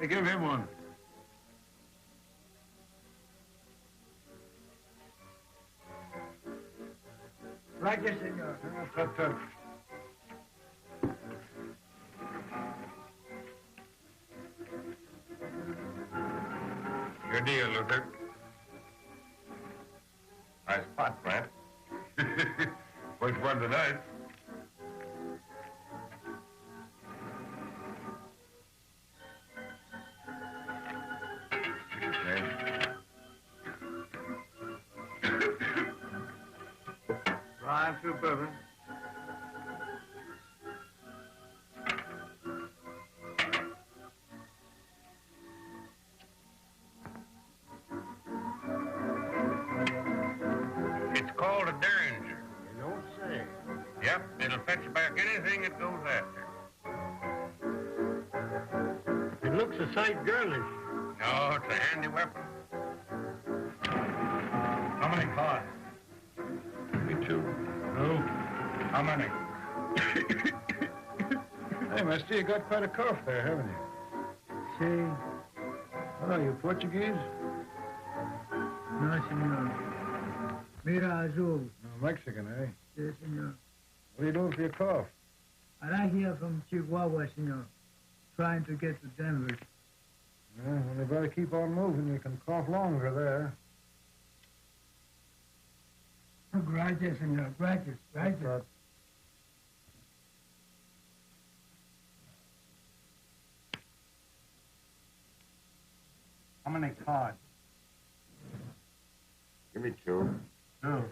Hey, give him one. Gracias, senor. Tut, tut. Your deal, Luther. Nice pot, Brent. Which one tonight? Ryan, two bourbon. It's called a derringer. You don't say. Yep, it'll fetch back anything it goes after. It looks a sight girlish. No, it's a handy weapon. How many cards? Me too. Two. How many? Hey, mister, you got quite a cough there, haven't you? See? Oh, you Portuguese? No, senor. Mira azul. No, Mexican, eh? Yes, senor. What are you doing for your cough? I here from Chihuahua, senor. Trying to get to Denver. Yeah, well, you better keep on moving. You can cough longer there. Gracias, senor. Gracias. Gracias. How many cards? Give me two. Two.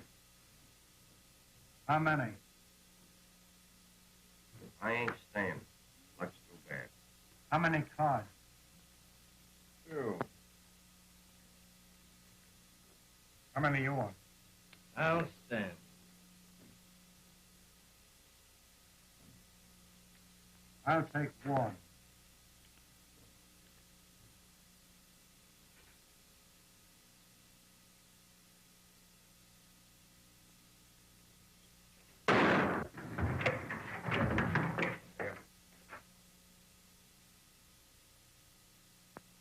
How many? I ain't staying. Much too bad. How many cards? Two. How many you want? I'll stand. I'll take one.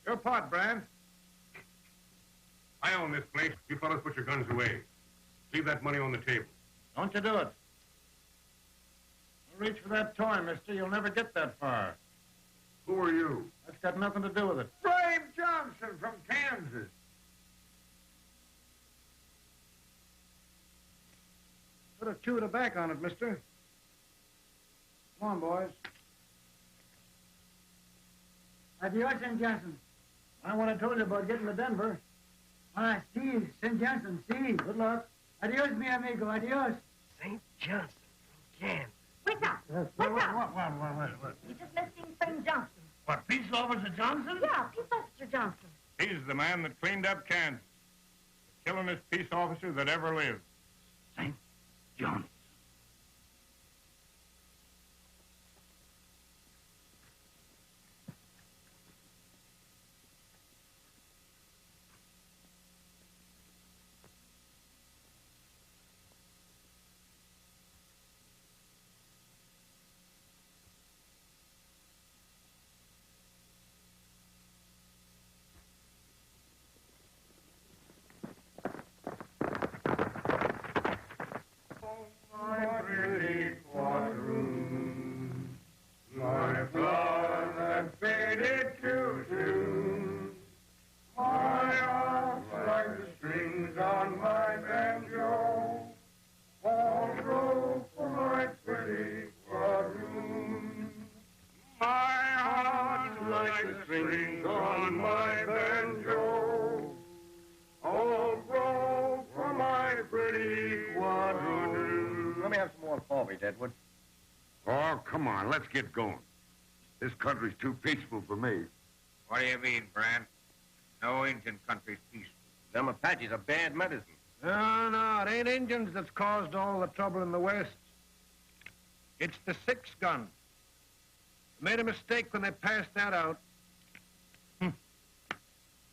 Your part, Brand. I own this place. You fellas put your guns away. Leave that money on the table. Don't you do it. Don't reach for that toy, mister. You'll never get that far. Who are you? That's got nothing to do with it. Brave Johnson from Kansas. Put a chew tobacco on it, mister. Come on, boys. Adios, St. Johnson. I want to told you about getting to Denver. Ah, si, St. Johnson, si. Good luck. Adios, mi amigo. Adios. St. Johnson from Kansas. Wait up! Yes, Wait up! what? You just missing St. Johnson. What, Peace Officer Johnson? Yeah, Peace Officer Johnson. He's the man that cleaned up Kansas. killingest peace officer that ever lived. St. John. Edward. Oh, come on, let's get going. This country's too peaceful for me. What do you mean, Brand? No Indian country's peaceful. Them Apaches are bad medicine. No, it ain't Indians that's caused all the trouble in the West. It's the six-gun. They made a mistake when they passed that out.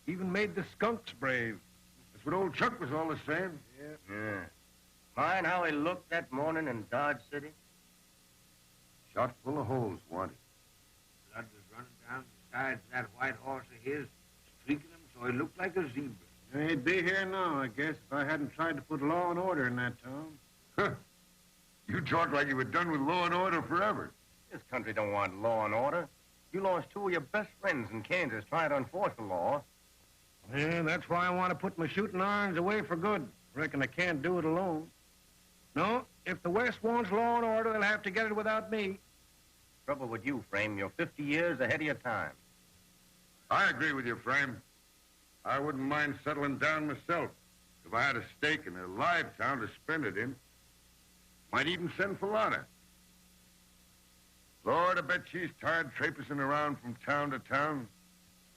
Even made the skunks brave. That's what old Chuck was always saying. Yeah. Mind how he looked that morning in Dodge City? Shot full of holes, wanted. Blood was running down the sides of that white horse of his, streaking him so he looked like a zebra. He'd be here now, I guess, if I hadn't tried to put law and order in that town. Huh. You talk like you were done with law and order forever. This country don't want law and order. You lost two of your best friends in Kansas trying to enforce the law. Yeah, that's why I want to put my shooting irons away for good. Reckon I can't do it alone. No, if the West wants law and order, they'll have to get it without me. Trouble with you, Frame, you're 50 years ahead of your time. I agree with you, Frame. I wouldn't mind settling down myself if I had a stake in a live town to spend it in. Might even send for Lotta. Lord, I bet she's tired traipsing around from town to town.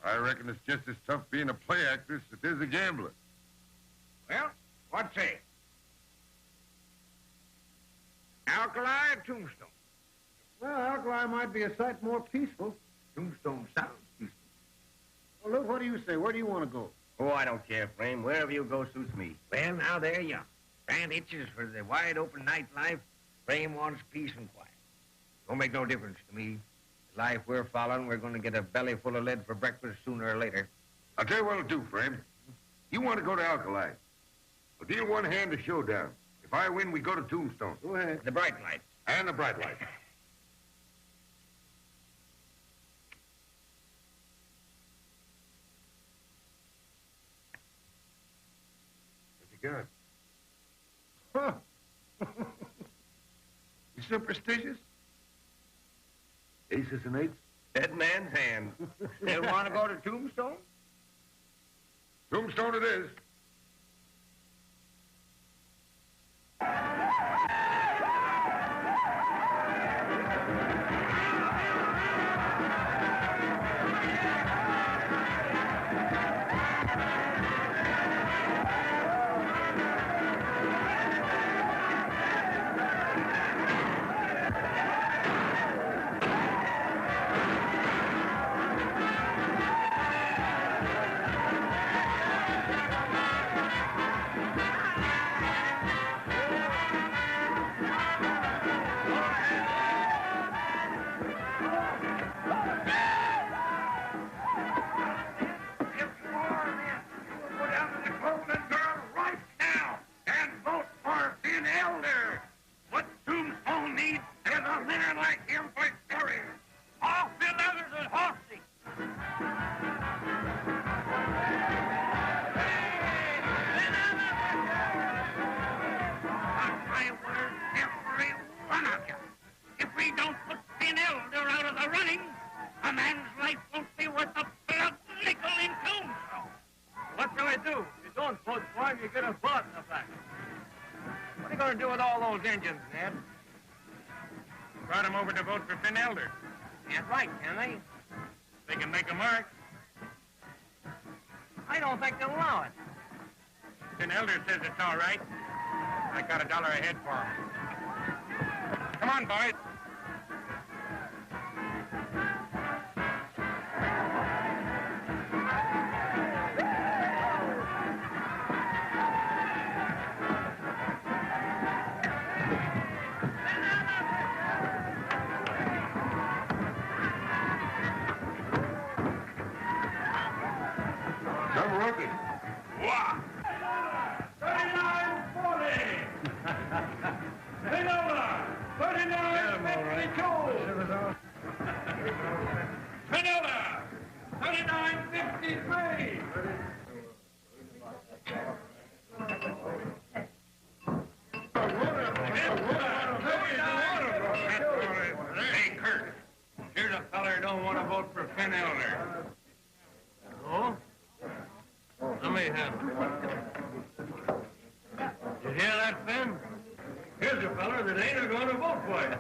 I reckon it's just as tough being a play actress as it is a gambler. Well, what say? Alkali or Tombstone? Well, Alkali might be a sight more peaceful. Tombstone sounds peaceful. Well, Lou, what do you say? Where do you want to go? Oh, I don't care, Frame. Wherever you go suits me. Well, now there you are. Brand itches for the wide open nightlife. Frame wants peace and quiet. Don't make no difference to me. The life we're following, we're going to get a belly full of lead for breakfast sooner or later. I'll tell you what'll do, Frame. You want to go to Alkali. We'll deal one hand to showdown. If I win, we go to Tombstone. Go ahead. The bright light. And the bright light. What's he got? Huh. You superstitious? Aces and eights? Dead man's hand. Still want to go to Tombstone? Tombstone it is. Engines, Ned. Brought him over to vote for Finn Elder. That's right, can they? They can make a mark. I don't think they'll allow it. Captain Elder says it's all right. I got $1 a head for him. Come on, boys. Come working. Wow. 39.40. Bring over. 39.52. Bring over. 39.53. Hey, Kurt. Here's a feller who don't want to vote for Finn Elder. Oh? Let me have it. You hear that, Finn? Here's a fella that ain't going to vote for you.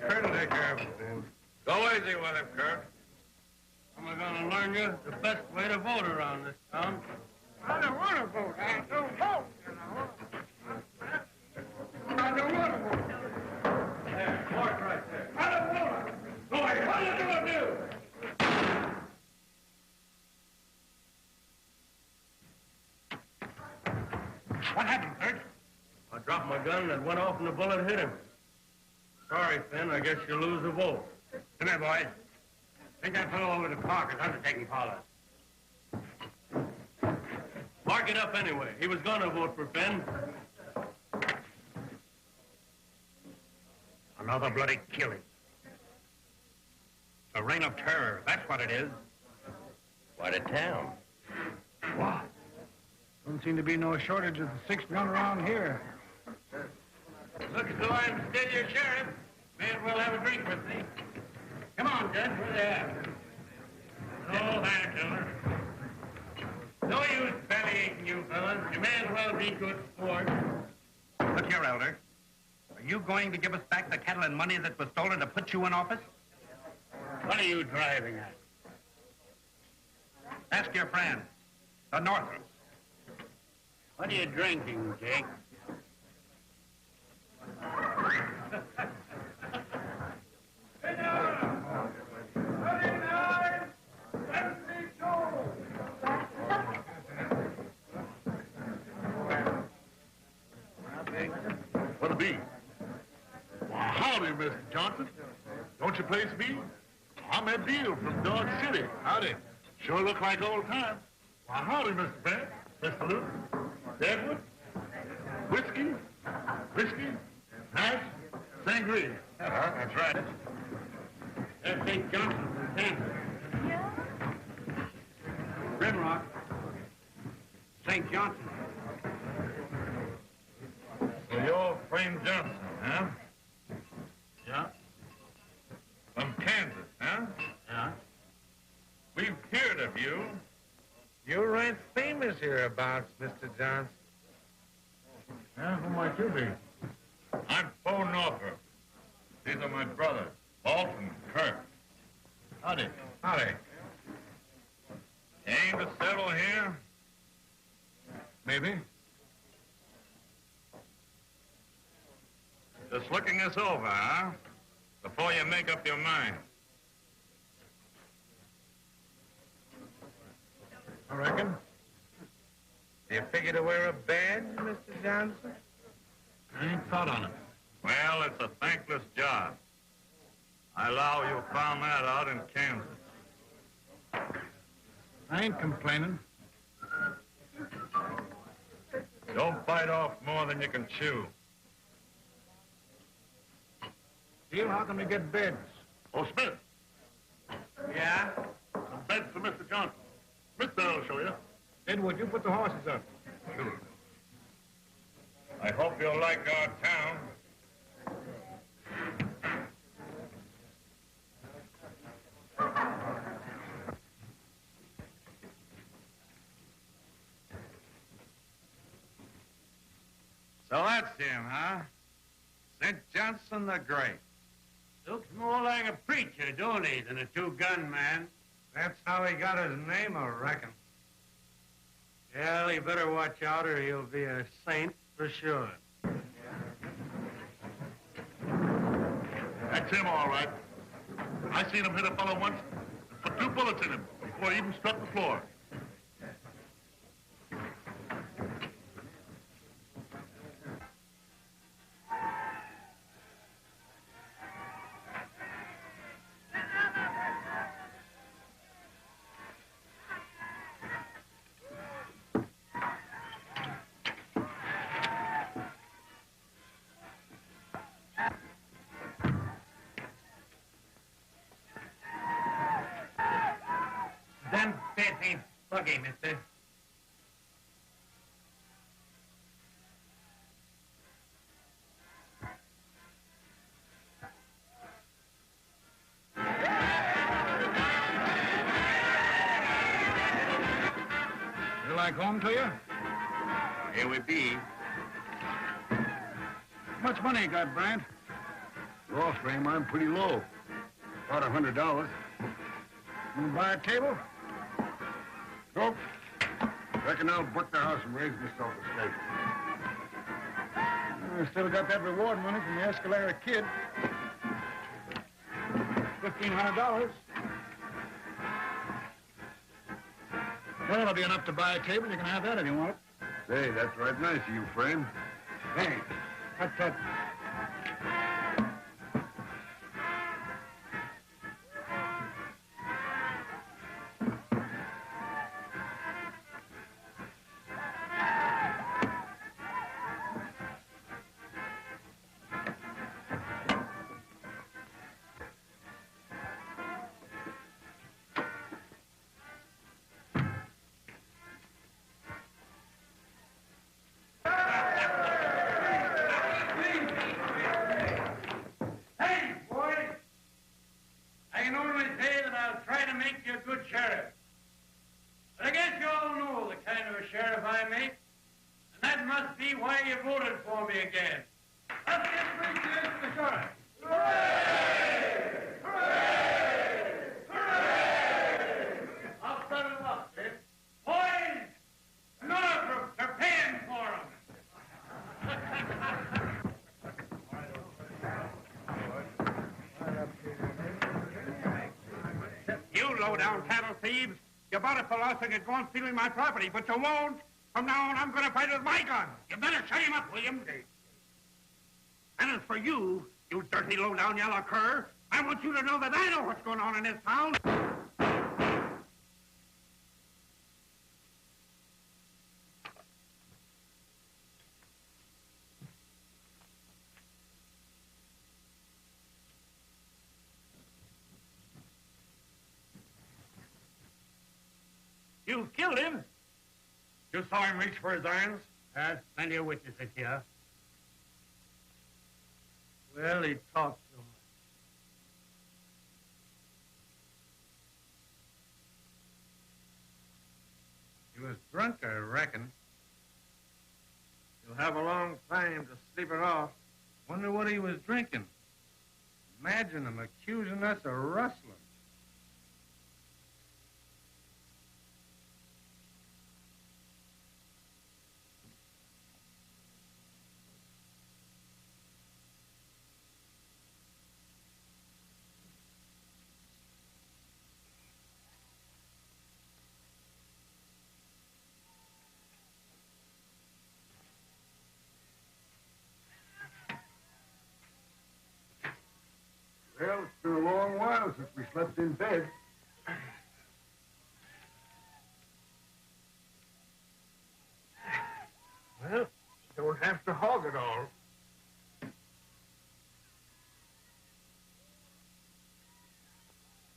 Kurt will take care of it, Finn. Go easy with him, Kurt. I'm going to learn you the best way to vote around this town. I don't want to vote. I don't vote, you know. I don't want to vote. There, mark right there. I don't want to. Go ahead. What are you going to do? What happened, Kurt? I dropped my gun and it went off and the bullet hit him. Sorry, Finn. I guess you lose the vote. Come here, boys. Take that fellow over to the park. His undertaking parlor. Mark it up anyway. He was going to vote for Finn. Another bloody killing. A reign of terror, that's what it is. What a town. What? Don't seem to be no shortage of the sixth gun around here. Looks as though I'm still your sheriff. May as well have a drink with me. Come on, Judge. Where they at? No, thanks, Elmer. No use bellyaching you fellas. You may as well be good sport. Look here, Elder. Are you going to give us back the cattle and money that was stolen to put you in office? What are you driving at? Ask your friends, the Northers. What are you drinking, Jake? What'll it be? Well, howdy, Mr. Johnson. Don't you place me? I'm Ed Deal from Dodge City. Howdy. Sure look like old times. Well, howdy, Mr. Brent, Mr. Luke, Deadwood, whiskey, hash, sangria. That's right. That's St. Johnson from Kansas. Rimrock. St. Johnson. So you're Frame Johnson, huh? Yeah? From Kansas, huh? Yeah? We've heard of you. You're right famous hereabouts, Mr. Johnson. Yeah, who might you be? I'm Bo Norfolk. These are my brothers, Walt and Kirk. Howdy. Howdy. You aim to settle here? Maybe. Just looking us over, huh? Before you make up your mind. I reckon. Do you figure to wear a badge, Mr. Johnson? I ain't thought on it. Well, it's a thankless job. I allow you found that out in Kansas. I ain't complaining. Don't bite off more than you can chew. Deal, how can we get beds? Oh, Smith, Yeah? some beds for Mr. Johnson. Mister will show you. Edward, you put the horses up. Sure. I hope you'll like our town. So that's him, huh? St. Johnson the Great. Looks more like a preacher, don't he, than a two-gun man? That's how he got his name, I reckon. Well, he better watch out or he'll be a saint for sure. That's him, all right. I seen him hit a fellow once and put 2 bullets in him before he even struck the floor. Them beds ain't buggy, mister. You like home to you? Here we be. How much money you got, Brant? Raw frame, I'm pretty low. About $100. Want to buy a table? Nope. Reckon I'll book the house and raise myself a steak. I still got that reward money from the Escalera kid. $1,500. Well, it'll be enough to buy a table. You can have that if you want it. Say, that's right nice of you, Frame. Hey, tut. Low-down cattle thieves. You bought it for loss and go on stealing my property, but you won't. From now on, I'm going to fight with my gun. You better shut him up, William. And as for you, you dirty low-down yellow cur, I want you to know that I know what's going on in this town. You killed him? You saw him reach for his irons? There's plenty of witnesses here. Well, he talked so much. He was drunk, I reckon. He'll have a long time to sleep it off. Wonder what he was drinking. Imagine him accusing us of rustling. Well, it's been a long while since we slept in bed. Well, don't have to hog it all.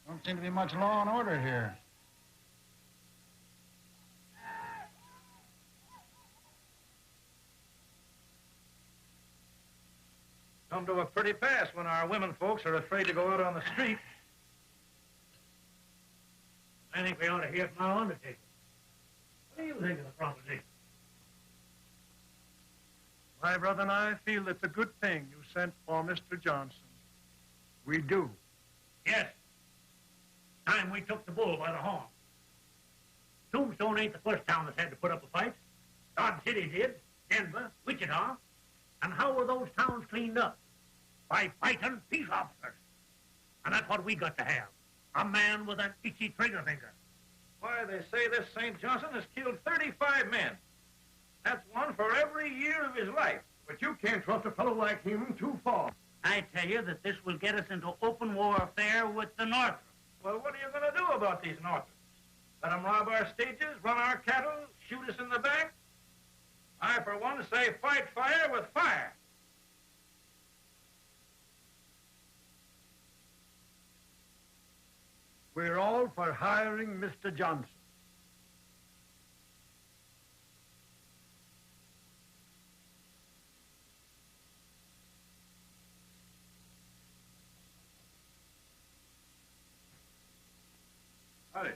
Don't seem to be much law and order here. Come to a pretty pass when our women folks are afraid to go out on the street. I think we ought to hear from our undertaker. What do you think of the proposition? My brother and I feel it's a good thing you sent for Mr. Johnson. We do. Yes. Time we took the bull by the horn. Tombstone ain't the first town that's had to put up a fight. Dodge City did, Denver, Wichita. And how were those towns cleaned up? By fighting peace officers. And that's what we got to have. A man with an itchy trigger finger. Why, they say this St. Johnson has killed 35 men. That's one for every year of his life. But you can't trust a fellow like him too far. I tell you that this will get us into open warfare with the North. Well, what are you going to do about these Northerns? Let them rob our stages, run our cattle, shoot us in the back? I, for one, say fight fire with fire. We're all for hiring Mr. Johnson.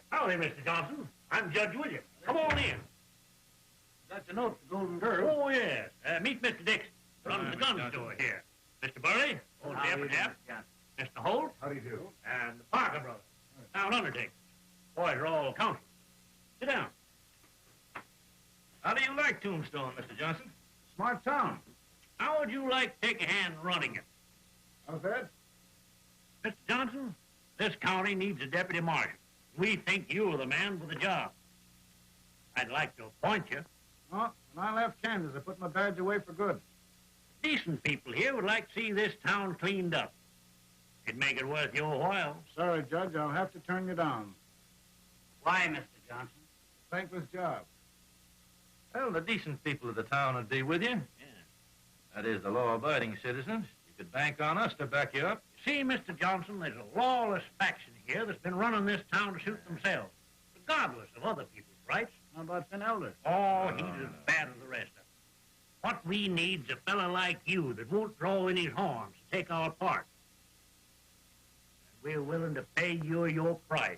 Howdy, Mr. Johnson. I'm Judge Williams. Come on in. Got your note, the Golden Girl. Oh, yes. Meet Mr. Dixon. Runs the gun store here. Mr. Burley, old Jeff. Mr. Holt. How do you do? And the Parker brothers. Now, undertaker. Boys are all counsel. Sit down. How do you like Tombstone, Mr. Johnson? Smart town. How would you like to take a hand running it? How's that? Mr. Johnson, this county needs a deputy marshal. We think you're the man for the job. I'd like to appoint you. Oh, when I left Kansas, I put my badge away for good. Decent people here would like to see this town cleaned up. It'd make it worth your while. Sorry, Judge, I'll have to turn you down. Why, Mr. Johnson? Thankless job. Well, the decent people of the town would be with you. Yeah. That is, the law-abiding citizens. You could bank on us to back you up. See, Mr. Johnson, there's a lawless faction here that's been running this town to suit themselves, regardless of other people's rights. How about Finn Elder? Oh, he's as bad as the rest of them. What we need's a fella like you that won't draw in his horns to take our part. And we're willing to pay you your price.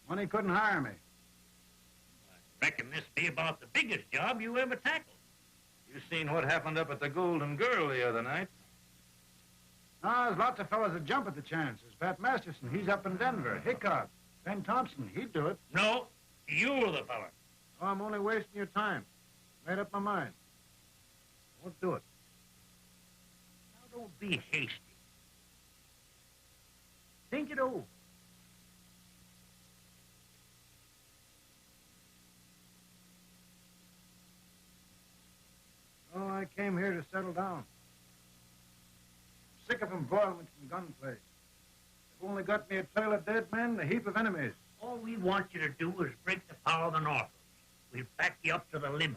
Money couldn't hire me. I reckon this be about the biggest job you ever tackled. You seen what happened up at the Golden Girl the other night? No, there's lots of fellas that jump at the chance. There's Pat Masterson, he's up in Denver. Hickok, Ben Thompson, he'd do it. No, you're the fella. Oh, I'm only wasting your time. Made up my mind. Won't do it. Now, don't be hasty. Think it over. Oh, I came here to settle down. Sick of embroilment and gunplay. They've only got me a trail of dead men and a heap of enemies. All we want you to do is break the power of the North. We'll back you up to the limit.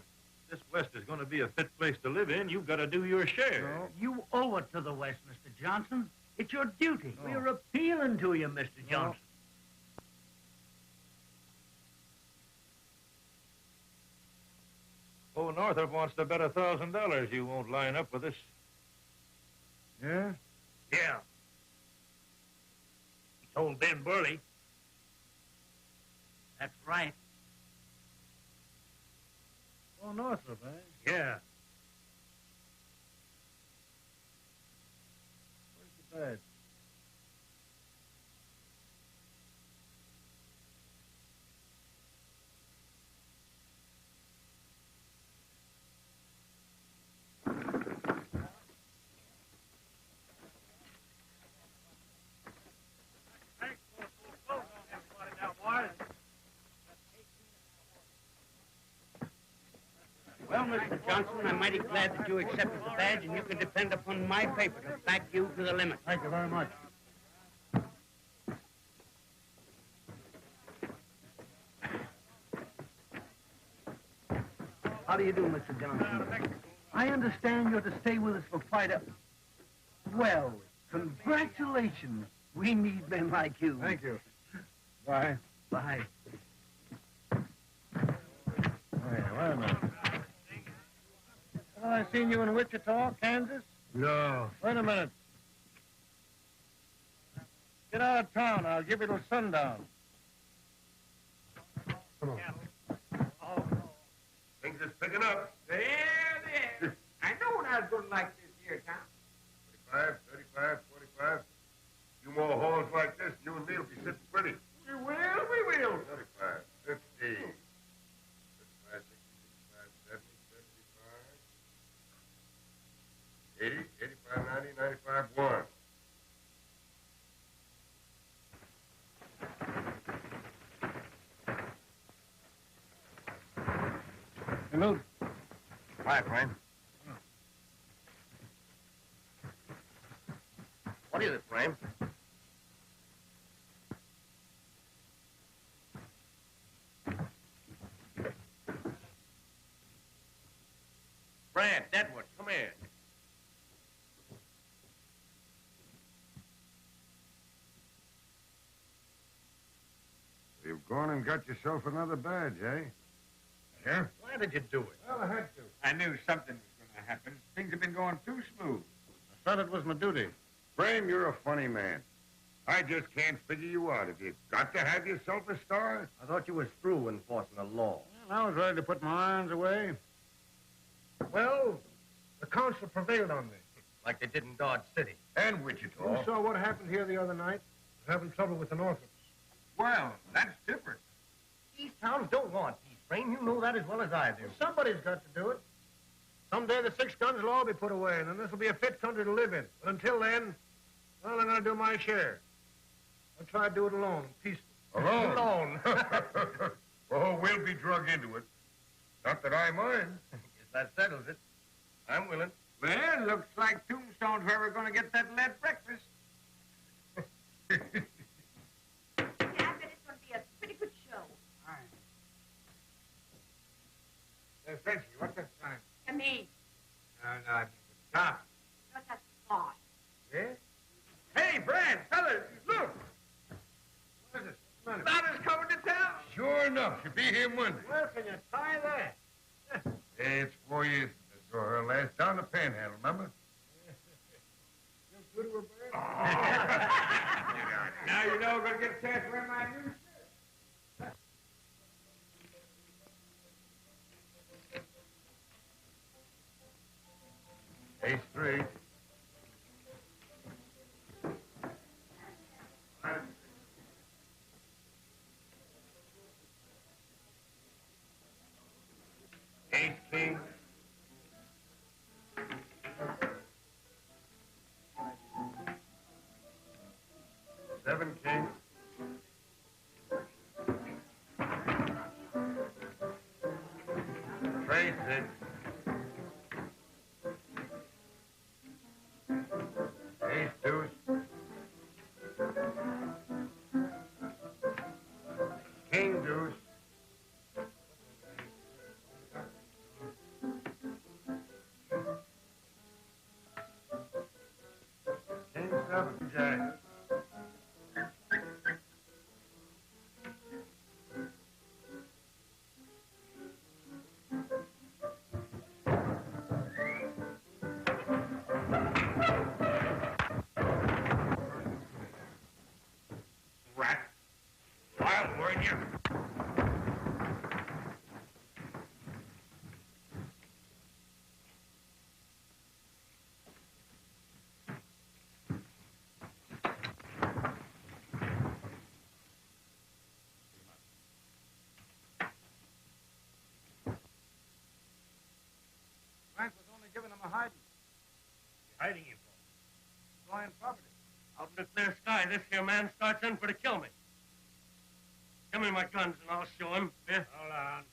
This West is going to be a fit place to live in. You've got to do your share. No. You owe it to the West, Mr. Johnson. It's your duty. No. We're appealing to you, Mr. Johnson. Oh, Northrop wants to bet $1,000 you won't line up with us. Yeah? Yeah. He told Ben Burley. That's right. Oh, Northrop, eh? Yeah. Where's the badge? Well, Mr. Johnson, I'm mighty glad that you accepted the badge, and you can depend upon my paper to back you to the limit. Thank you very much. How do you do, Mr. Johnson? I understand you're to stay with us for quite a... Well, congratulations. We need men like you. Thank you. Bye. Bye. Wait a minute. Haven't I seen you in Wichita, Kansas? No. Wait a minute. Get out of town. I'll give you till sundown. Come on. Things is picking up. There it is. I know I was going to like this here town. 35, 35, 45. A few more holes like this, you and me will be sitting pretty. We will. 35, 50. Salute. Hi, Frame. What is it, Frame? Brad, Deadwood, come here. You've gone and got yourself another badge, eh? Yeah? Why did you do it? Well, I had to. I knew something was going to happen. Things have been going too smooth. I thought it was my duty. Frame, you're a funny man. I just can't figure you out. If you've got to have yourself a star. I thought you was through enforcing the law. Well, I was ready to put my irons away. Well, the council prevailed on me. Like they did in Dodge City. And Wichita. You saw what happened here the other night? Having trouble with the Northroops. Well, that's different. These towns don't want peace, Frame. You know that as well as I do. Somebody's got to do it. Someday the six guns will all be put away, and then this will be a fit country to live in. But until then, well, I'm going to do my share. I'll try to do it alone, peaceful. Alone? Alone. Oh, we'll be drug into it. Not that I mind. Guess that settles it. I'm willing. Well, looks like Tombstone's where we're going to get that lead breakfast. Yeah, I bet it's going to be a pretty good show. All right. Hey, Frenchie, what's that sign? To me, No, I mean the top. not that boss. Yeah? Hey, Brad, fellas, look. What is it? What's the matter? Lotta's coming to town. Sure enough. She'll be here Monday. Where can you tie that? Hey, it's 4 years since I saw her last down the Panhandle, remember? You good with Brad? Now you know I'm going to get a chance to wear my new shirt. Ace 3. Ace king. Seven king. Trey 6. Ace deuce. King deuce. King 7 jack. Rat. I'll warn you. Frank was only giving him a hiding. Hiding you for? Destroying property. Out in the clear sky, this here man starts in for to kill me. Give me my guns and I'll show him. Yeah? Hold on.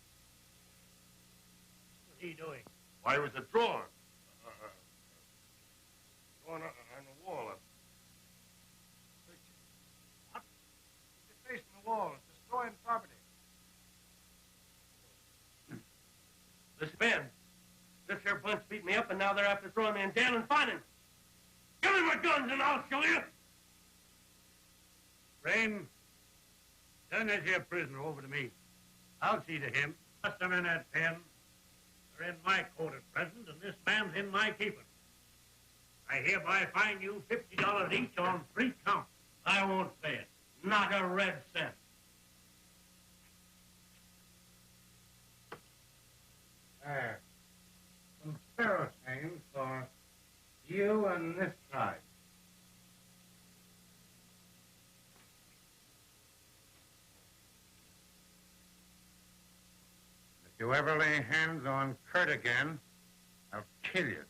What's he doing? Why, it was a drawer. Drawn on the wall. What? He's facing the wall. Destroying property. This Ben. This here bunch beat me up and now they're after throwing me in jail and fining. Give me my guns and I'll show you. Frame, turn this here prisoner over to me. I'll see to him. Trust them in that pen. They're in my court at present, and this man's in my keeping. I hereby fine you $50 each on 3 counts. I won't pay it. Not a red cent. There. Some paraffin for you and this tribe. If you ever lay hands on Kurt again, I'll kill you.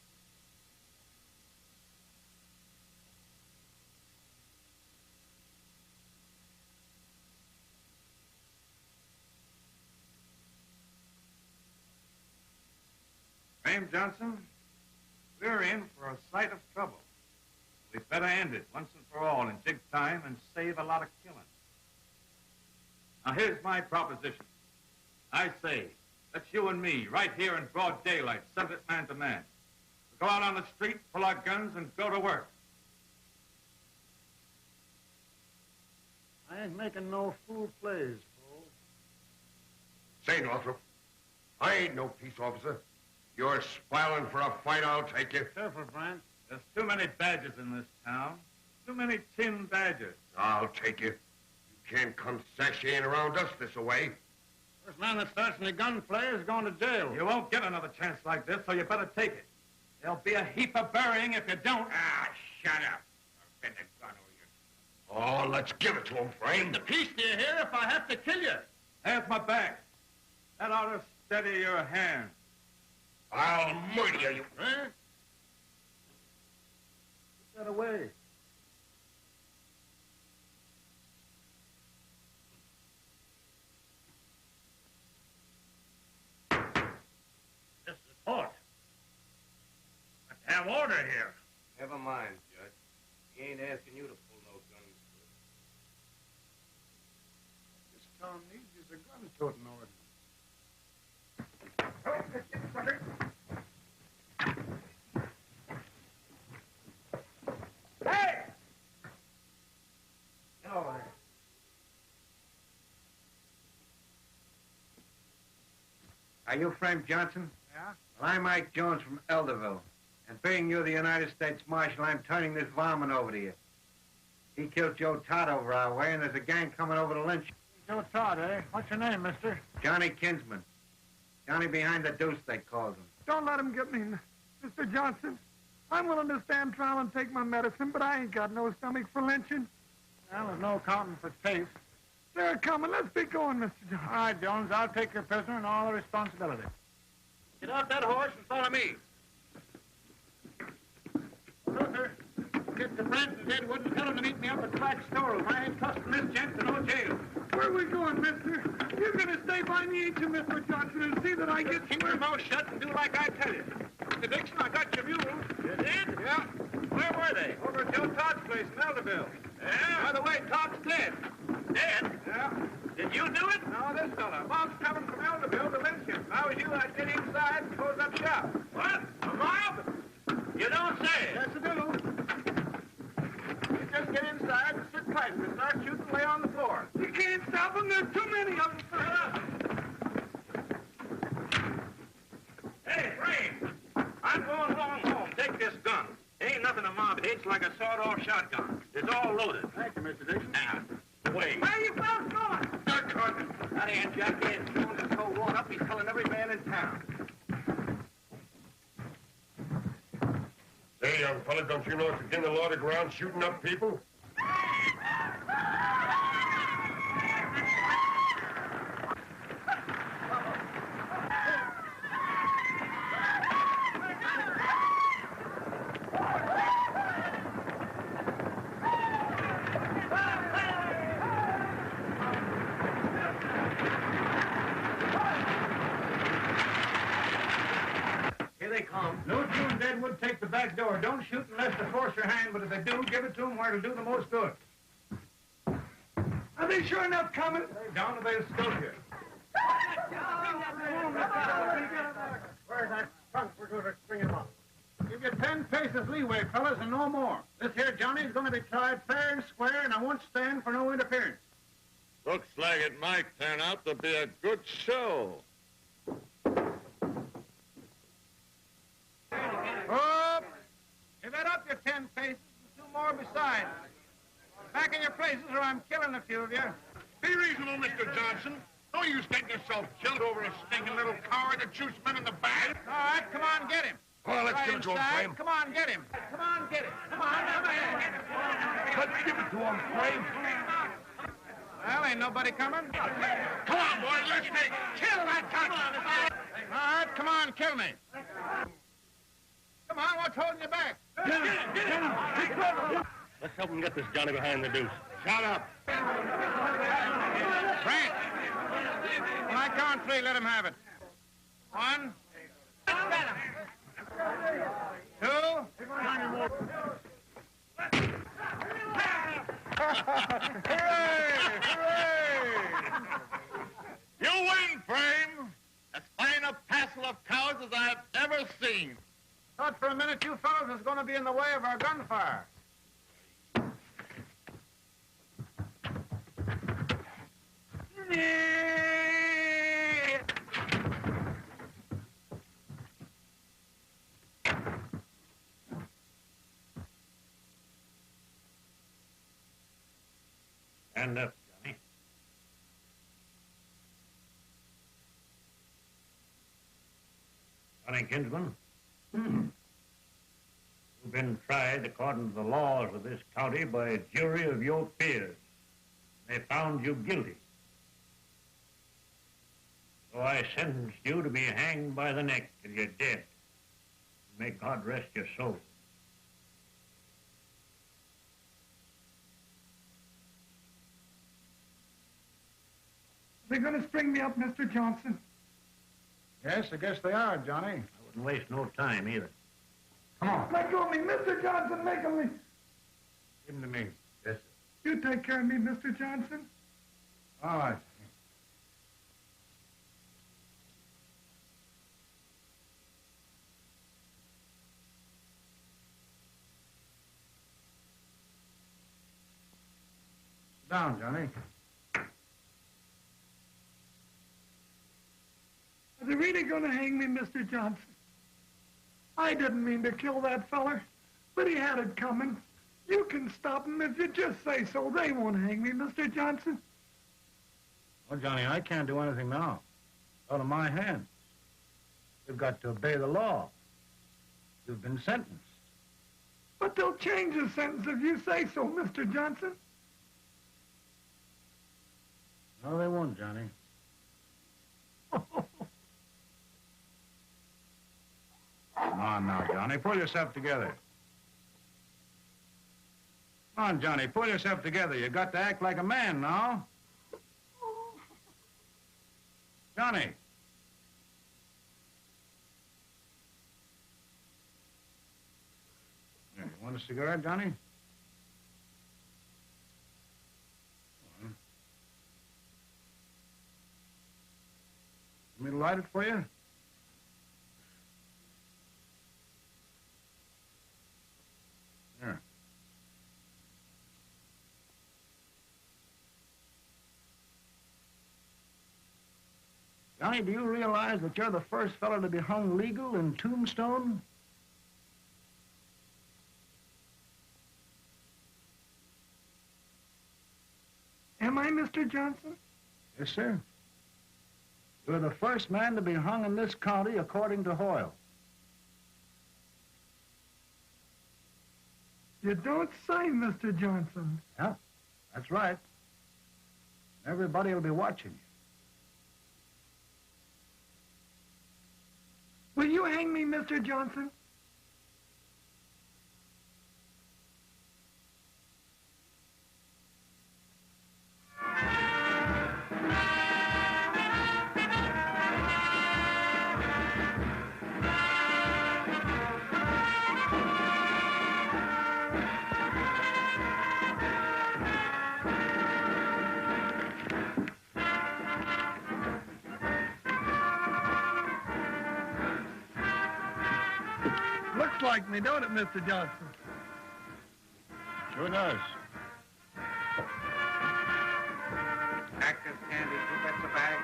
Frame Johnson, we're in for a sight of trouble. We'd better end it once and for all in jig time and save a lot of killing. Now, here's my proposition. I say, let's you and me, right here in broad daylight, settle it man to man. We'll go out on the street, pull our guns, and go to work. I ain't making no fool plays, Paul. Say, Northrop, I ain't no peace officer. You're spoiling for a fight, I'll take you. Careful, Brant. There's too many badgers in this town. Too many tin badgers. I'll take you. You can't come sashaying around us this away. First man that starts any gunplay is going to jail. You won't get another chance like this, so you better take it. There'll be a heap of burying if you don't. Ah, shut up. I'll bend a gun over you. Oh, let's give it to him, Frame. The peace, do you hear, if I have to kill you? There's my back. That ought to steady your hand. I'll murder you. Huh? Put that away. This is court. I have order here. Never mind, Judge. He ain't asking you to pull no guns. This town needs is a gun-toting order. Hey! Get over there. Are you Frank Johnson? Yeah? Well, I'm Ike Jones from Elderville. And being you're the United States Marshal, I'm turning this varmint over to you. He killed Joe Todd over our way, and there's a gang coming over to lynch him. Joe Todd, eh? What's your name, mister? Johnny Kinsman. Johnny behind the deuce, they called him. Don't let him get me, Mr. Johnson. I'm willing to stand trial and take my medicine, but I ain't got no stomach for lynching. Well, there's no accounting for taste. They're coming. Let's be going, Mr. Johnson. All right, Jones, I'll take your prisoner and all the responsibility. Get off that horse and follow me. Luther, get to Brant and Deadwood and tell them to meet me up at the back storeroom. I ain't trusting this gent to no jail. Where are we going, mister? You're going to stay by me, ain't you, Mr. Johnson, and see that I get... Keep your mouth shut and do like I tell you. Mr. Dixon, I got your mules. You did? Yeah. Where were they? Over at Joe Todd's place in Elderville. Yeah? By the way, Todd's dead. Dead? Yeah. Did you do it? No, this fella. Mob's coming from Elderville to lynch him. If I was you, I'd get inside and close up shop. What? A mob? You don't say. Yes, I do. You just get inside and sit tight and start shooting lay on the floor. You can't stop them. There's too many of them. Hey, Frame, I'm going along home. Take this gun. Ain't nothing a mob hates like a sawed-off shotgun. It's all loaded. Thank you, Mr. Dixon. Now, wait. Where are you fellas going? Duck hunting. That ain't Jack Ed. Jones is so worn up, he's telling every man in town. Say, young fella, don't you know it's against the law to go around shooting up people? Here they come. Luther and Deadwood take the back door. Don't shoot unless they force your hand, but if they do, give it to them where it'll do the most good. Are they sure enough coming? Down to the scope here. Where's that trunk? We're going to bring him up. Give you 10 paces leeway, fellas, and no more. This here Johnny's going to be tried fair and square, and I won't stand for no interference. Looks like it might turn out to be a good show. Up! Give that up, your 10 paces, and 2 more besides. Back in your places, or I'm killing a few of you. Be reasonable, Mr. Johnson. Don't use getting yourself killed over a stinking little coward that shoots men in the back. All right, come on, get him. Oh, let's Right give it to him, inside. Frame. Come on, get him. Come on, get him. Come on, come on. Let's give it to him, Frame. Well, ain't nobody coming. Come on, boys, let's take it. Kill that cock. All right, come on, kill me. Come on, what's holding you back? Let's help him get this Johnny behind the deuce. Shut up. Frank. When I count 3, let him have it. 1. Hooray! Hooray! You win, Frame. As fine a passel of cowards as I've ever seen. Thought for a minute you fellows was going to be in the way of our gunfire. Stand up, Johnny. Johnny Kinsman, you've been tried according to the laws of this county by a jury of your peers. They found you guilty. So I sentenced you to be hanged by the neck till you're dead. May God rest your soul. They're going to string me up, Mr. Johnson. Yes, I guess they are, Johnny. I wouldn't waste no time either. Come on. Let go of me, Mr. Johnson, make him me. Give him to me. Yes, sir. You take care of me, Mr. Johnson. All right. Sit down, Johnny. Are they really going to hang me, Mr. Johnson? I didn't mean to kill that feller, but he had it coming. You can stop him if you just say so. They won't hang me, Mr. Johnson. Well, Johnny, I can't do anything now. It's out of my hands. You've got to obey the law. You've been sentenced. But they'll change the sentence if you say so, Mr. Johnson. No, they won't, Johnny. Come on now, Johnny. Pull yourself together. Come on, Johnny. Pull yourself together. You got to act like a man now. Johnny. Here, you want a cigarette, Johnny? Want me to light it for you? Here. Johnny, do you realize that you're the first fellow to be hung legal in Tombstone? Am I, Mr. Johnson? Yes, sir. You're the first man to be hung in this county according to Hoyle. You don't say, Mr. Johnson. Yeah, that's right. Everybody will be watching you. Will you hang me, Mr. Johnson? Looks like me, don't it, Mr. Johnson? Sure does. Cactus candy, 2 bits a bag.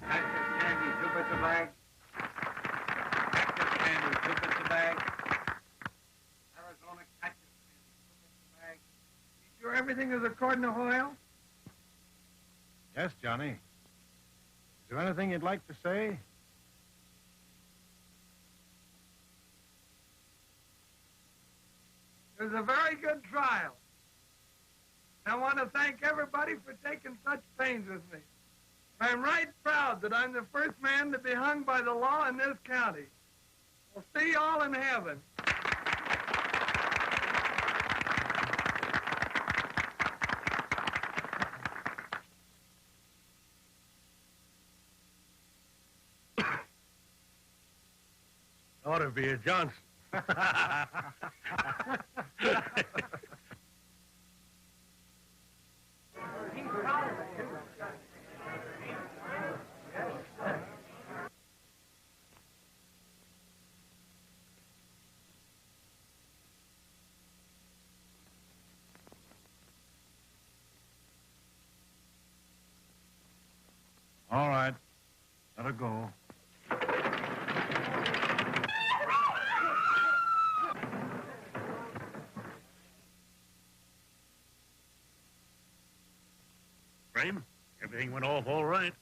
Cactus candy, 2 bits a bag. Cactus candy, 2 bits a bag. Arizona cactus candy, 2 bits a bag. You sure everything is according to Hoyle? Yes, Johnny. Is there anything you'd like to say? It was a very good trial. I want to thank everybody for taking such pains with me. I'm right proud that I'm the first man to be hung by the law in this county. We'll see you all in heaven. Ought to be a Johnson. All right. Let her go. Frame, everything went off all right.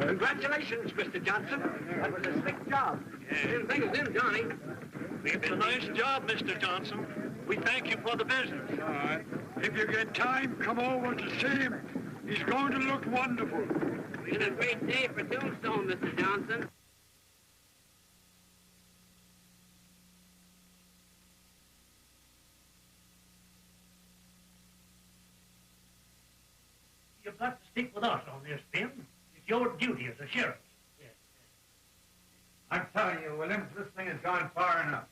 Congratulations, Mr. Johnson. That was a slick job. Same thing as him, Johnny. It's a nice job, Mr. Johnson. We thank you for the business. All right. If you get time, come over to see him. He's going to look wonderful. It's been a great day for Tombstone, Mr. Johnson. You've got to stick with us on this, Finn. It's your duty as a sheriff. I'm telling you, Williams, this thing has gone far enough.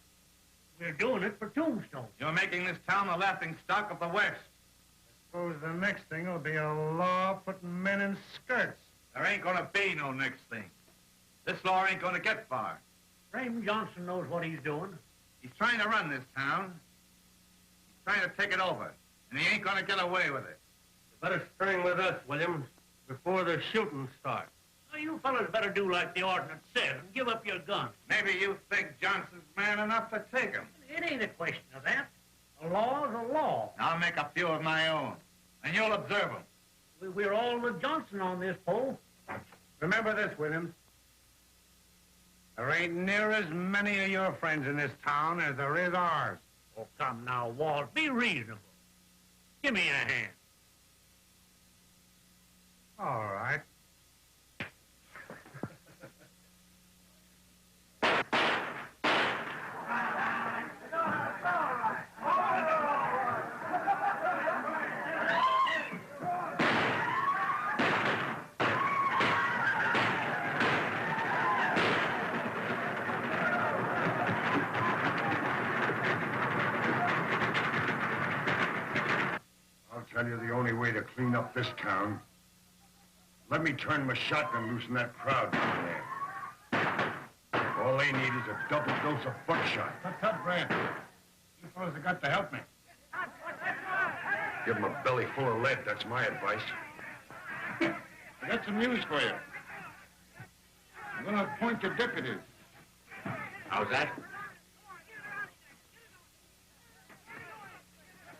We're doing it for Tombstone. You're making this town the laughing stock of the West. I suppose the next thing will be a law putting men in skirts. There ain't gonna be no next thing. This law ain't gonna get far. Frame Johnson knows what he's doing. He's trying to run this town. He's trying to take it over, and he ain't gonna get away with it. Better string with us, Williams, before the shooting starts. Now, you fellas better do like the ordinance says and give up your guns. Maybe you think Johnson's man enough to take him. It ain't a question of that. A law's a law. I'll make a few of my own, and you'll observe them. We're all with Johnson on this pole. Remember this, Williams. There ain't near as many of your friends in this town as there is ours. Oh, come now, Walt. Be reasonable. Give me a hand. All right. I'll tell you the only way to clean up this town. Let me turn my shotgun loose in that crowd down there. All they need is a double dose of buckshot. Tut, Brad. You fellas have got to help me. Give them a belly full of lead, that's my advice. I got some news for you. I'm going to appoint you deputies. How's that?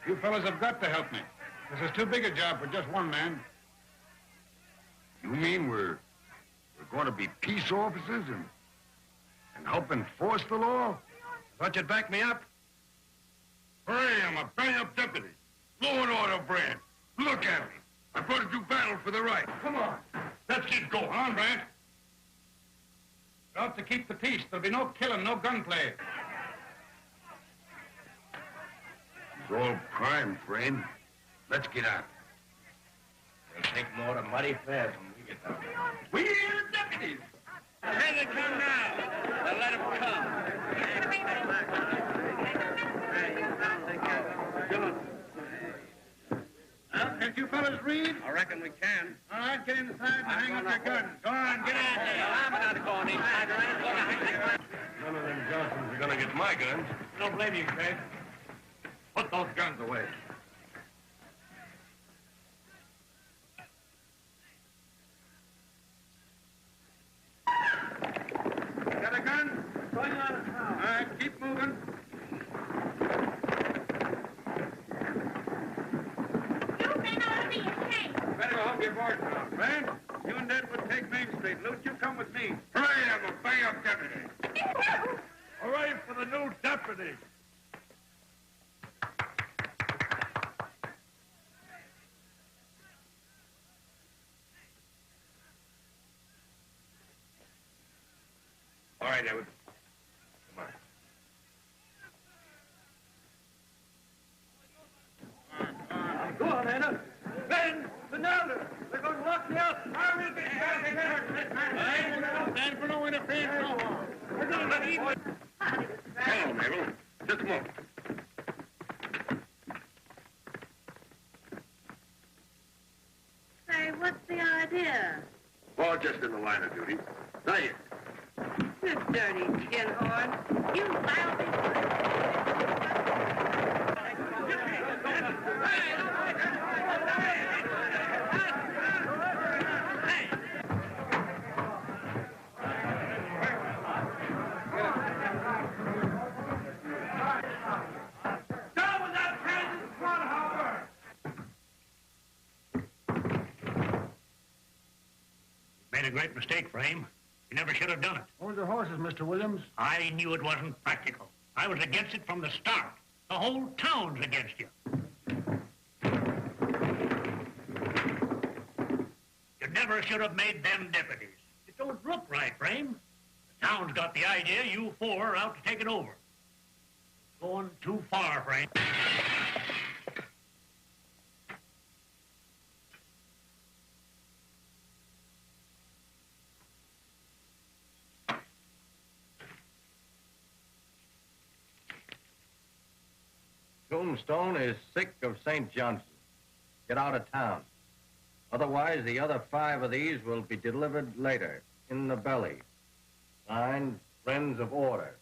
You fellas have got to help me. This is too big a job for just one man. You mean we're going to be peace officers and help enforce the law? Thought you'd back me up? Hey, I'm a bang-up deputy. Law and order brand. Look at me. I thought you battled for the right. Come on. Let's keep going. On, Brad. We're out to keep the peace. There'll be no killing, no gunplay. It's all prime, friend. Let's get out. It'll take more than mighty fast when we get down there. We're deputies. Let it come now. Now let him come. Well, can't you fellas read? I reckon we can. All right, get inside and hang up your guns. Go on, get out there. I'm not going inside. None of them Johnsons are gonna get my guns. Don't blame you, Craig. Put those guns away. Got a gun? Going out of town. All right, keep moving. You men ought to be ashamed. Better go home your board now. Brand, you and Deadwood take Main Street. Luke, you come with me. Hey, I'm a bang-up deputy. Hooray for the new deputy. right, Edward. Come on. Go on, Anna. Ben, Legendado, they're going to lock me up. I will be Stand for no interference no more. We're going to let him. Hello, Mabel. Just a moment. Say, what's the idea? Oh, just in the line of duty. Not yet. You dirty tin horn. You lousy... Made a great mistake, Frame. You never should have done it. Hold your horses, Mr. Williams. I knew it wasn't practical. I was against it from the start. The whole town's against you. You never should have made them deputies. It don't look right, Frame. The town's got the idea you four are out to take it over. Going too far, Frame. Tombstone is sick of St. Johnson. Get out of town. Otherwise, the other 5 of these will be delivered later, in the belly. Signed, Friends of Order.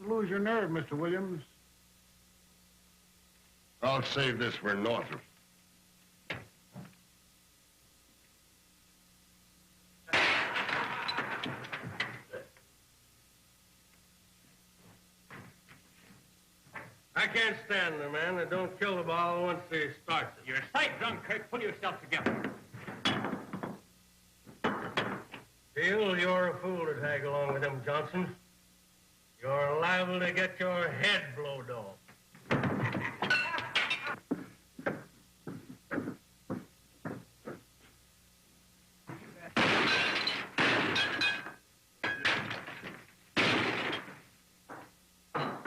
Don't lose your nerve, Mr. Williams. I'll save this for Northrop. I can't stand the man that don't kill the ball once he starts it. You're sight drunk, Kirk. Pull yourself together. Feel you're a fool to tag along with them Johnsons. You're liable to get your head blowed off.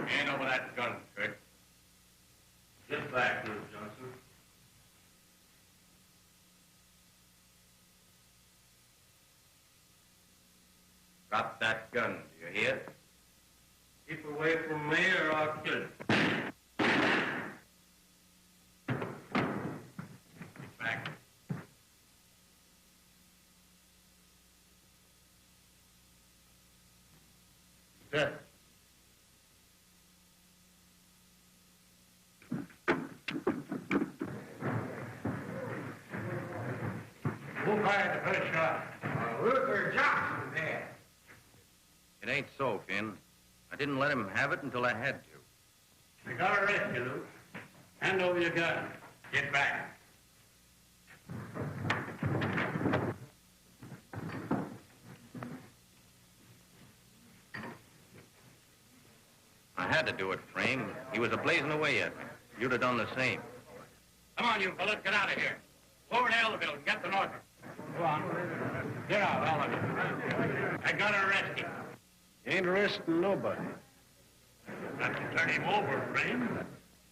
Hand over that gun, Kurt. Get back, Liz Johnson. Drop that gun, do you hear? Keep away from me or I'll kill you. Back. Dead. Who fired the first shot? Luther Johnson there. It ain't so, Finn. I didn't let him have it until I had to. I got to arrest you, Luke. Hand over your gun. Get back. I had to do it, Frame. He was a-blazing away at me. You'd have done the same. Come on, you fellas. Get out of here. Go over to Elderville and get the Northrop. Go on. Get out, all of you. I got to arrest him. You ain't arresting nobody. Got to turn him over, Frame.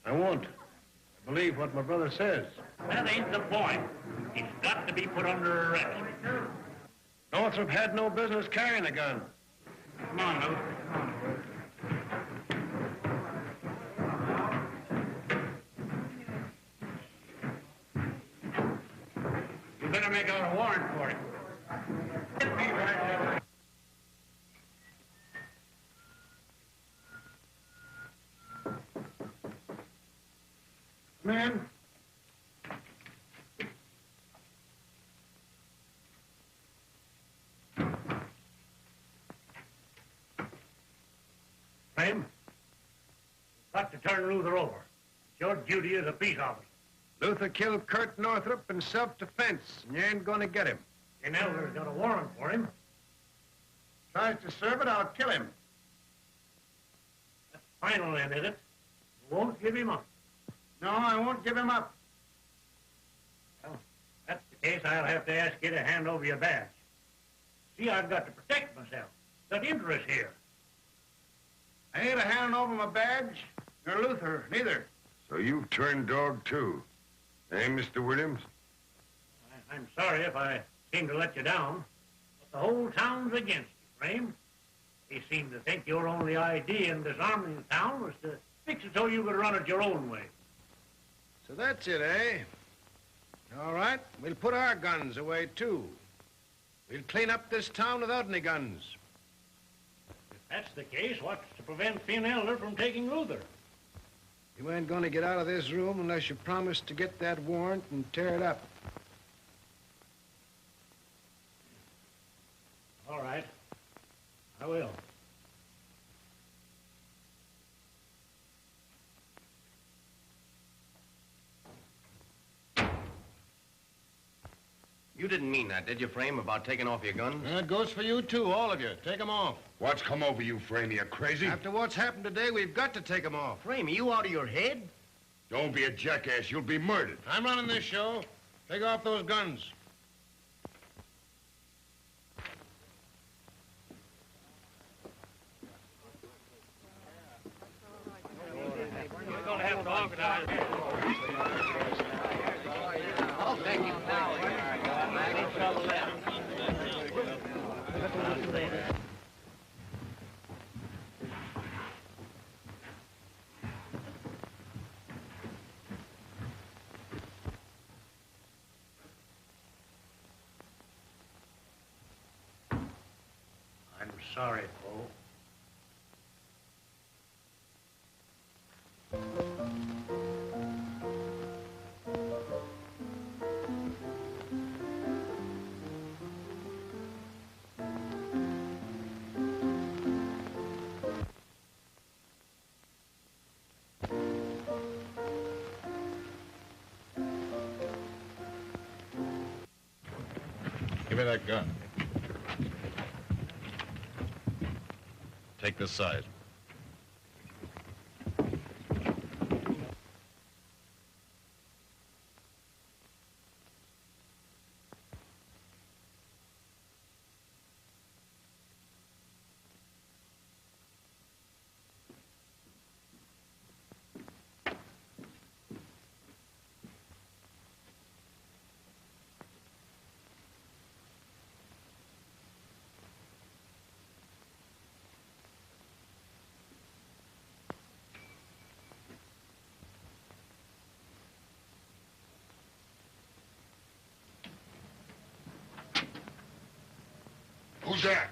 I won't. I believe what my brother says. That ain't the point. He's got to be put under arrest. Northrop had no business carrying a gun. Come on, Luke. You better make out a warrant for him. Man. Frame, you've got to turn Luther over. It's your duty as a peace officer. Luther killed Kurt Northrop in self-defense, and you ain't gonna get him. And Elder's got a warrant for him. Tries to serve it, I'll kill him. That's final then, is it? You won't give him up. No, I won't give him up. case, I'll have to ask you to hand over your badge. See, I've got to protect myself. Got interest here. I ain't a-handing over my badge, nor Luther, neither. So you've turned dog, too. Eh, Mr. Williams? I'm sorry if I seem to let you down, but the whole town's against you, Frame. They seem to think your only idea in disarming the town was to fix it so you could run it your own way. So that's it, eh? All right, we'll put our guns away, too. We'll clean up this town without any guns. If that's the case, what's to prevent Finn Elder from taking Luther? You ain't gonna get out of this room unless you promise to get that warrant and tear it up. All right. I will. You didn't mean that, did you, Frame, about taking off your guns? That goes for you, too, all of you. Take 'em off. What's come over you, Frame? You crazy? After what's happened today, we've got to take 'em off. Frame, are you out of your head? Don't be a jackass. You'll be murdered. I'm running this show. Take off those guns. We're going to have to organize. Oh, thank you. I'm sorry, Paul. Give me that gun. Take this side. Who's that?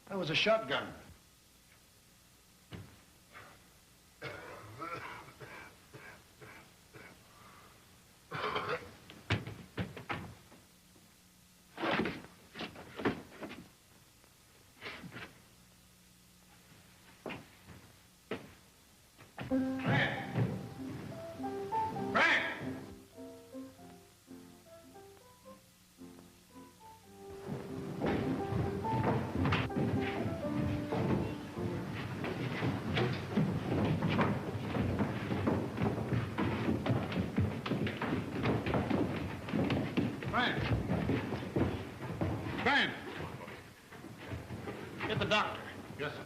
That was a shotgun. Brand! Get the doctor. Yes, sir.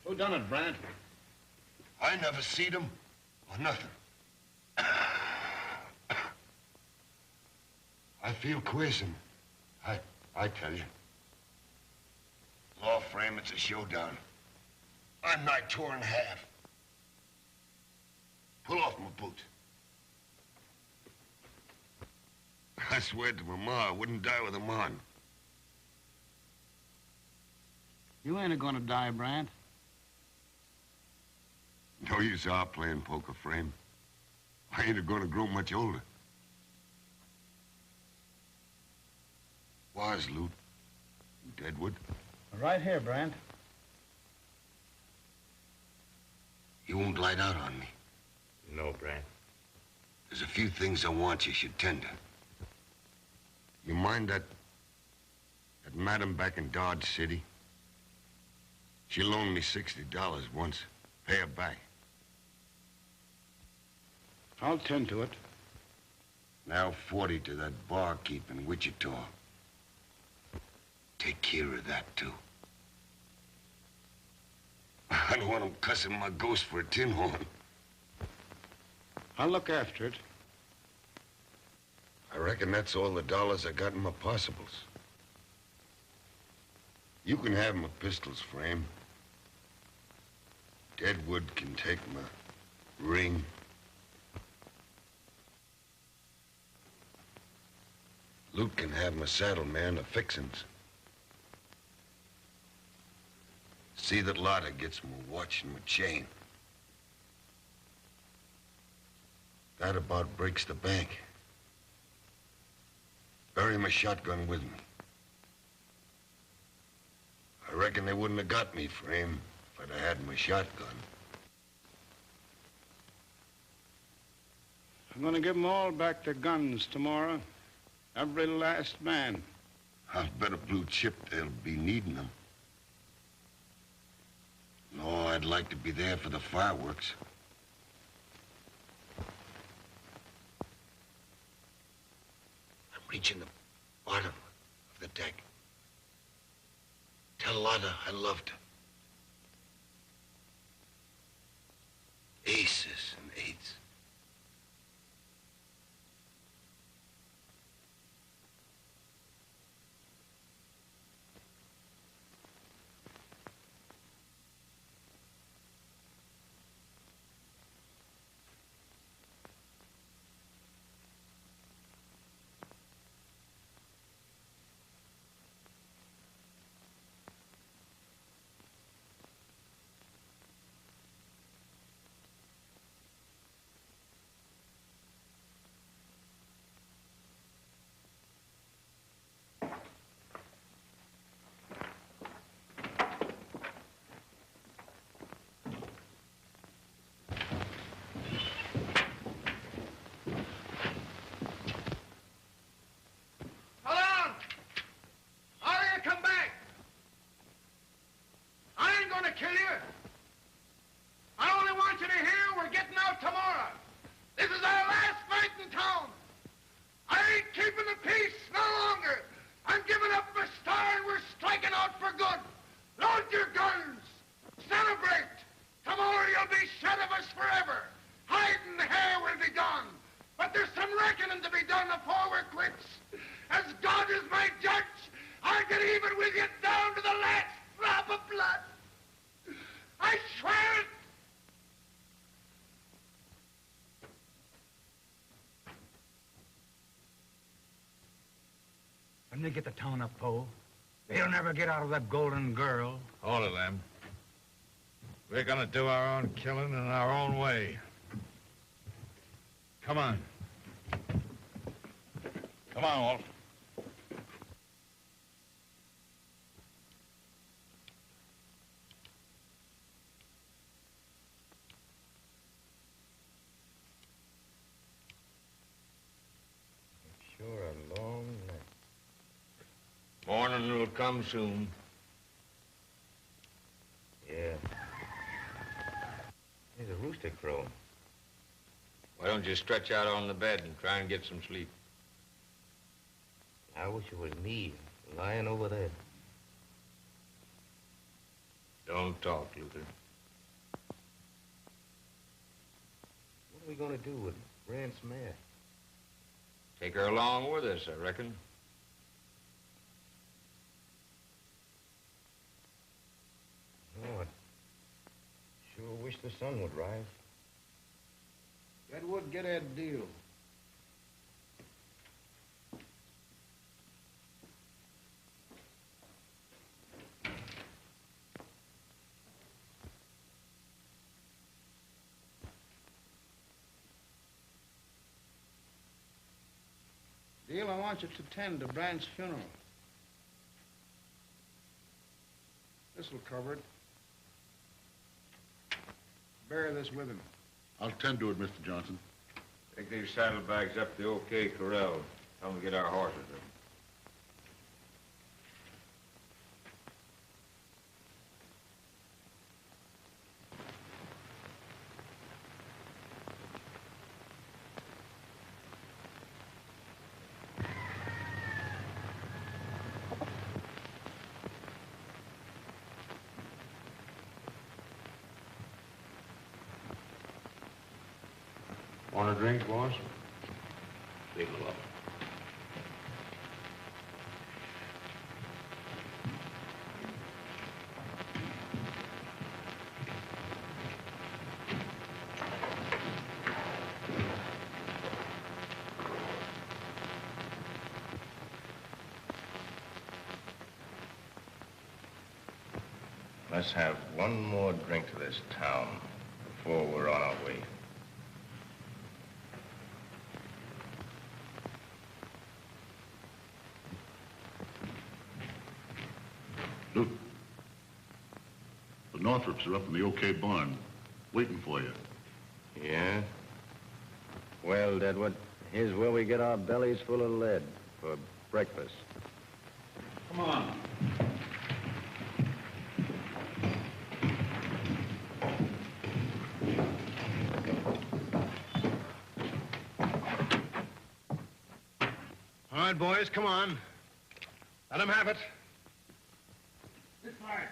Who done it, Brant? I never seen him or nothing. I feel quizzing. I tell you. Law Frame, it's a showdown. I'm nigh tore in half. Pull off my boot. I swear to Mama I wouldn't die with them on. You ain't gonna die, Brant. No use our playing poker, Frame. I ain't gonna grow much older. Where's Loot? Deadwood? Right here, Brant. You won't light out on me. No, Brant. There's a few things I want you should tend to. You mind that madam back in Dodge City? She loaned me $60 once. Pay her back. I'll tend to it. Now 40 to that barkeep in Wichita. Take care of that, too. I don't want him cussing my ghost for a tin horn. I'll look after it. I reckon that's all the dollars I got in my possibles. You can have my pistols, Frame. Deadwood can take my ring. Loot can have my saddle, man, the fixings. See that Lotta gets my watch and my chain. That about breaks the bank. Bury my shotgun with me. I reckon they wouldn't have got me, Frame, if I'd have had my shotgun. I'm gonna give them all back their guns tomorrow. Every last man. I'll bet a blue chip they'll be needing them. No, I'd like to be there for the fireworks. I'm reaching the bottom of the deck. Tell Lotta I loved her. Aces and eights. Kill you. I only want you to hear we're getting out tomorrow. This is our last fight in town. I ain't keeping the peace no longer. I'm giving up my star and we're striking out for good. Load your guns. Celebrate. Tomorrow you'll be shut of us forever. Hide and hair will be gone. But there's some reckoning to be done before we're quits. As God is my judge, I'll get even with you down to the last drop of blood. I swear it! When they get the town up, Poe, they'll never get out of that golden girl. All of them. We're gonna do our own killing in our own way. Come on. Come on, Walt. Sure a long night. Morning will come soon. Yeah. There's a rooster crowing. Why don't you stretch out on the bed and try and get some sleep? I wish it was me lying over there. Don't talk, Luther. What are we gonna do with Brant's mare? Take her along with us, I reckon. Oh, I sure wish the sun would rise. That would get that deal. Deal, I want you to attend to Brandt's funeral. This'll cover it. Bear this with him. I'll tend to it, Mr. Johnson. Take these saddlebags up to the OK Corral. Tell them to get our horses in. Want a drink, boss? Leave them alone. Let's have one more drink to this town before we're on our way. Luke, the Northrops are up in the OK barn, waiting for you. Yeah? Well, Deadwood, here's where we get our bellies full of lead for breakfast. Come on. All right, boys, come on. Let them have it. This way.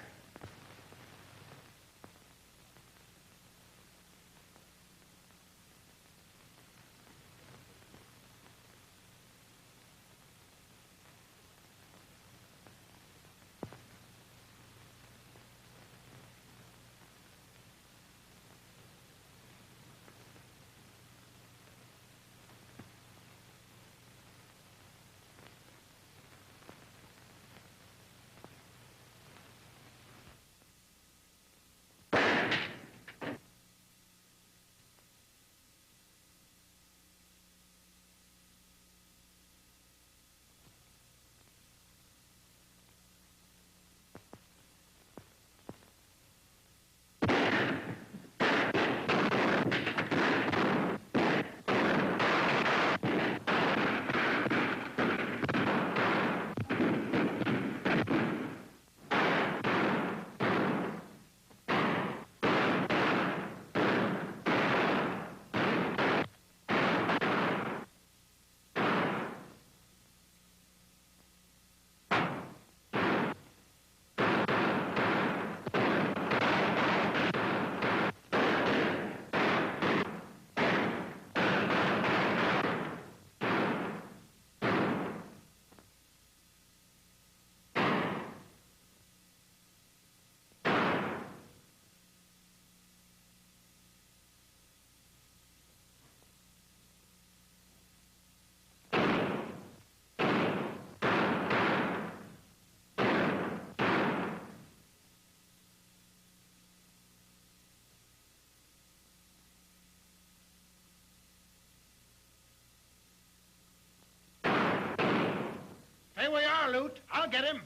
Here we are, Loot. I'll get him.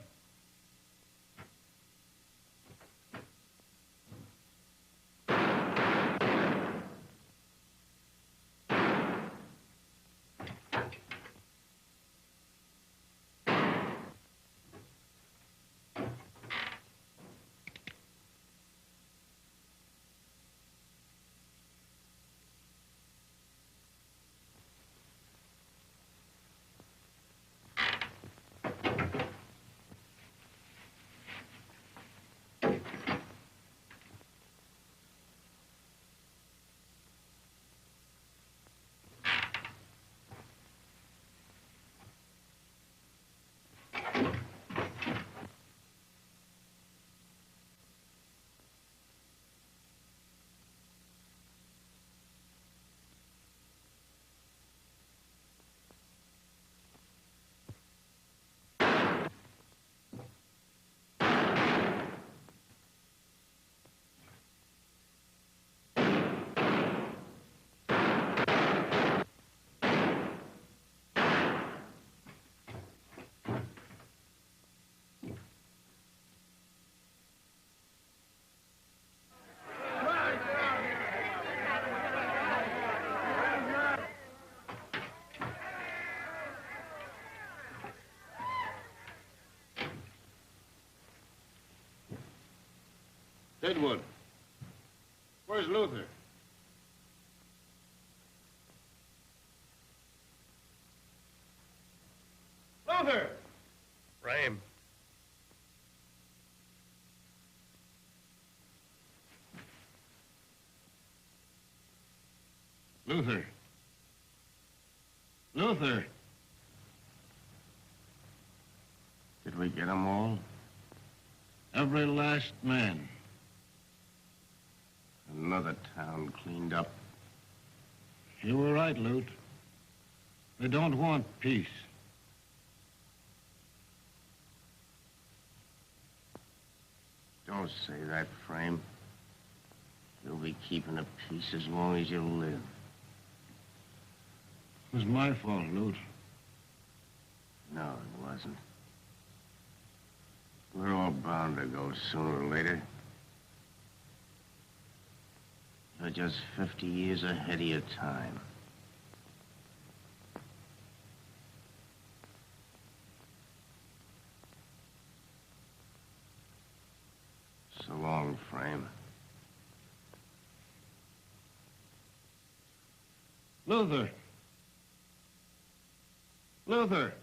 Deadwood. Where's Luther? Luther! Frame. Luther. Luther. Did we get them all? Every last man. Another town cleaned up. You were right, Lute. They don't want peace. Don't say that, Frame. You'll be keeping the peace as long as you live. It was my fault, Lute. No, it wasn't. We're all bound to go sooner or later. You're just 50 years ahead of your time. So long, Frame. Luther! Luther!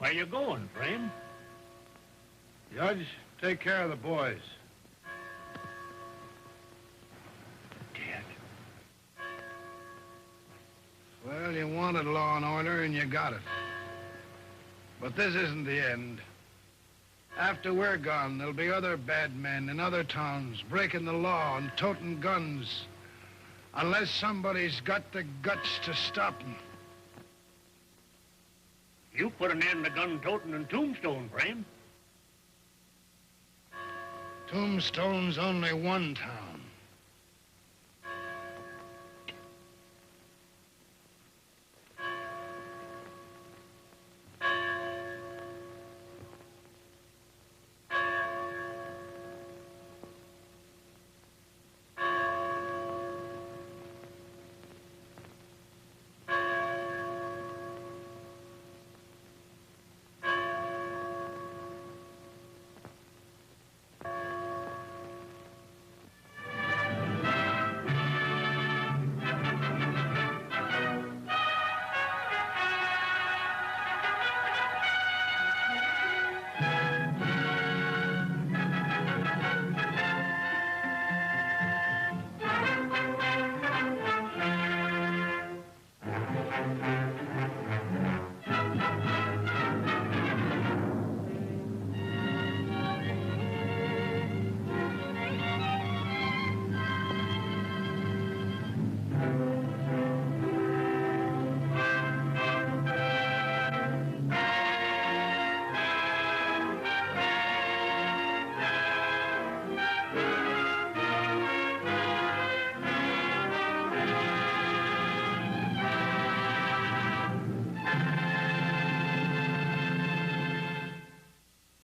Where you going, Frame? Judge, take care of the boys. Dad. Well, you wanted law and order, and you got it. But this isn't the end. After we're gone, there'll be other bad men in other towns breaking the law and toting guns, unless somebody's got the guts to stop them. You put an end to gun-toting in Tombstone, Frame. Tombstone's only one town.